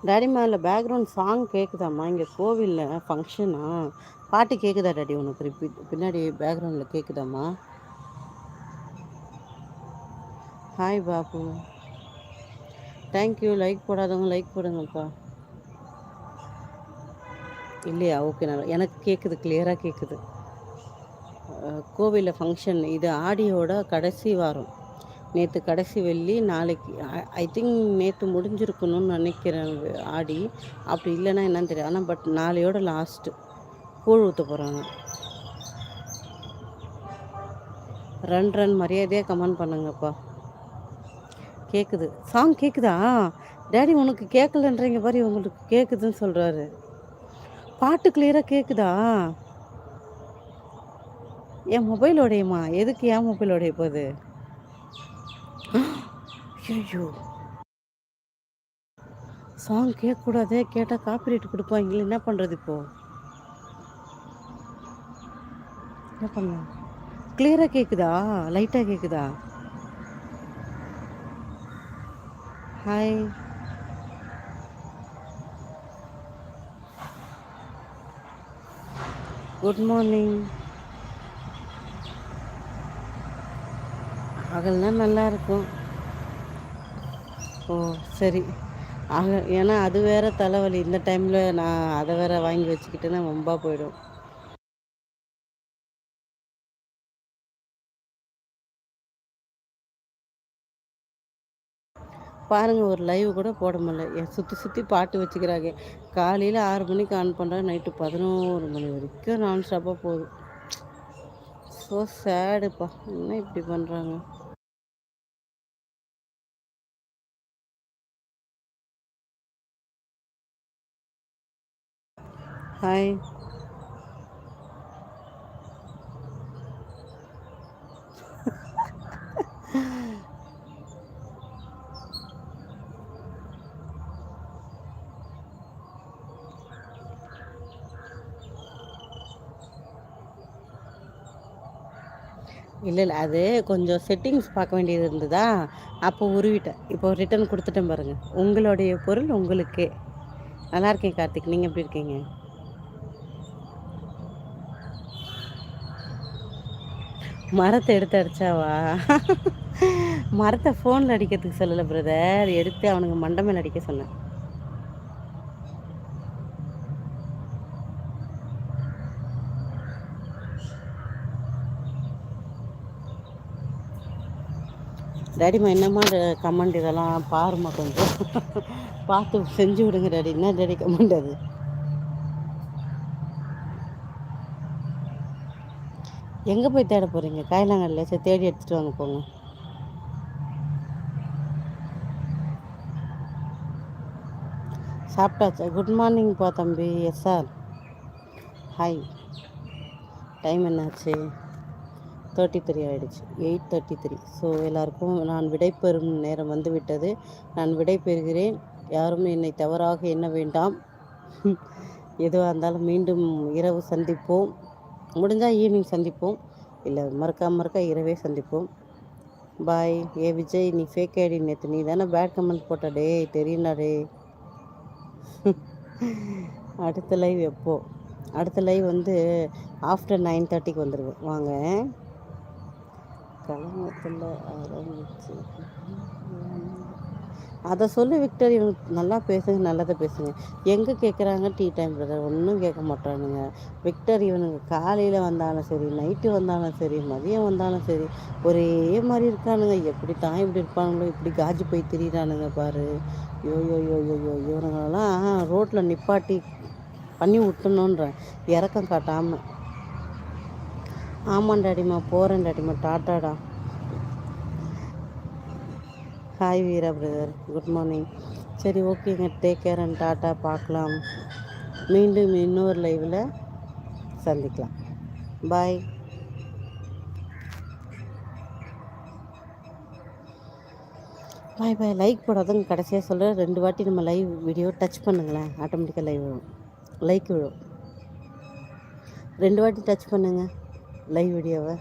டாடிம்மா இல்லை background song கேட்குதாம்மா? இங்கே கோவிலில் ஃபங்க்ஷனா? பாட்டு கேட்குதா டாடி உனக்கு? பின்னாடி பேக்ரவுண்டில் கேட்குதாம்மா? Hi Babu, thank you. லைக் போடாதவங்க லைக் போடுங்கப்பா. இல்லையா? ஓகே, நல்லா எனக்கு கேட்குது, கிளியராக கேட்குது. கோவிலில் ஃபங்க்ஷன். இது ஆடியோட கடைசி வாரம். நேற்று கடைசி வெள்ளி, நாளைக்கு ஐ திங்க் நேற்று முடிஞ்சிருக்கணும்னு நினைக்கிறேன் ஆடி. அப்படி இல்லைன்னா என்னன்னு தெரியும். ஆனால் பட் நாளையோட லாஸ்ட்டு கூழ் ஊற்ற போகிறாங்க. ரன் மரியாதையாக கமெண்ட் பண்ணுங்கப்பா. கேட்குது, சாங் கேட்குதா? டேடி உனக்கு கேட்கலன்றீங்க பாரு, உங்களுக்கு கேட்குதுன்னு சொல்கிறாரு. பாட்டு கிளியராக கேட்குதா? என் மொபைல் உடையுமா? எதுக்கு என் மொபைல் உடைய போகுது? ஐயோ, சாங் கேட்கக்கூடாதே, கேட்டால் காப்பிரைட் கொடுப்பாங்க. என்ன பண்ணுறது இப்போது? என்ன பண்ணலாம்? கிளியராக கேட்குதா? லைட்டாக கேட்குதா? Hi, good morning. அதெல்லாம் நல்லா இருக்கும். ஓ சரி. ஏன்னா அது வேறு தலைவலி. இந்த டைமில் நான் அதை வேறு வாங்கி வச்சுக்கிட்டேன்னா ரொம்ப போயிடும். பாருங்கள், ஒரு லைவ் கூட போட முடியல. சுற்றி பாட்டு வச்சுக்கிறாங்க. காலையில் 6 மணிக்கு ஆன் பண்ணுறாங்க, நைட்டு 11 மணி வரைக்கும் நான் ஸ்டாப்பாக போகுது. ஸோ சேடுப்பா, என்ன இப்படி பண்ணுறாங்க? ஹாய், இல்லை அது கொஞ்சம் செட்டிங்ஸ் பார்க்க வேண்டியது இருந்ததா, அப்போ உருவிட்டேன். இப்போ ரிட்டன் கொடுத்துட்டேன் பாருங்கள். உங்களுடைய பொருள் உங்களுக்கே. நல்லா இருக்கேன் கார்த்திக், நீங்கள் எப்படி இருக்கீங்க? மரத்தை எடுத்து அடிச்சாவா? மரத்தை ஃபோனில் அடிக்கிறதுக்கு சொல்லலை பிரதர், எடுத்து அவனுங்க மண்டை மேலே அடிக்க சொன்னேன். டேடிமா என்னம்மா கமெண்ட் இதெல்லாம் பாருமா, கொஞ்சம் பார்த்து செஞ்சு விடுங்க டேடி. என்ன டேடி கமெண்ட் அது? எங்கே போய் தேட போகிறீங்க? காயலாங்கல்ல, சரி தேடி எடுத்துகிட்டு வாங்க போங்க. சாப்பிட்டாச்சா? குட் மார்னிங்ப்பா தம்பி. Yes sir. ஹாய். டைம் என்னாச்சு? 33 ஆகிடுச்சு. 8:33. ஸோ எல்லாருக்கும் நான் விடைபெறும் நேரம் வந்து விட்டது. நான் விடை பெறுகிறேன். யாரும் என்னை தவறாக எண்ண வேண்டாம். எதுவாக இருந்தாலும் மீண்டும் இரவு சந்திப்போம். முடிஞ்சால் ஈவினிங் சந்திப்போம், இல்லை மறக்க இரவே சந்திப்போம். பாய். ஏ விஜய், நீ ஃபேக் ஐடி. நேற்று நீ தானே பேட் கமெண்ட் போட்ட. டே தெரியும்டா டே. அடுத்த லைவ் எப்போ? அடுத்த லைவ் வந்து ஆஃப்டர் 9:30க்கு வந்துடுவேன். வாங்க. கலங்கத்தில் ஆரம்பிச்சு அதை சொல்லு விக்டர். இவங்க நல்லா பேசுங்க, நல்லதை பேசுங்க. எங்கே கேட்குறாங்க டீ டைம் பிரதர்? ஒன்றும் கேட்க மாட்டானுங்க விக்டர். இவனுங்க காலையில் வந்தாலும் சரி, நைட்டு வந்தாலும் சரி, மதியம் வந்தாலும் சரி, ஒரே மாதிரி இருக்கானுங்க. எப்படி தான் இப்படி இருப்பானுங்களோ, இப்படி காஜி போய் திரியிறானுங்க பாரு. யோ இவனுங்களெல்லாம் ரோட்டில் நிப்பாட்டி பண்ணி விட்டணுன்ற இறக்கம் காட்டாமல். ஆமாம் டாடிமா, போகிறேன் டாடிமா, டாட்டாடா. ஹாய் வீரா பிரதர், குட் மார்னிங். சரி ஓகேங்க, டேக் கேர் அண்ட் டாட்டா. பார்க்கலாம், மீண்டும் இன்னொரு லைவில் சந்திக்கலாம். பாய். பாய் பாய். லைக் போடாதவங்க கடைசியாக சொல்கிறேன், 2 வாட்டி நம்ம லைவ் வீடியோ டச் பண்ணுங்களேன், ஆட்டோமேட்டிக்காக லைவ் விழும், லைக் விழும். 2 வாட்டி டச் பண்ணுங்கள் லைவ் வீடியோவை.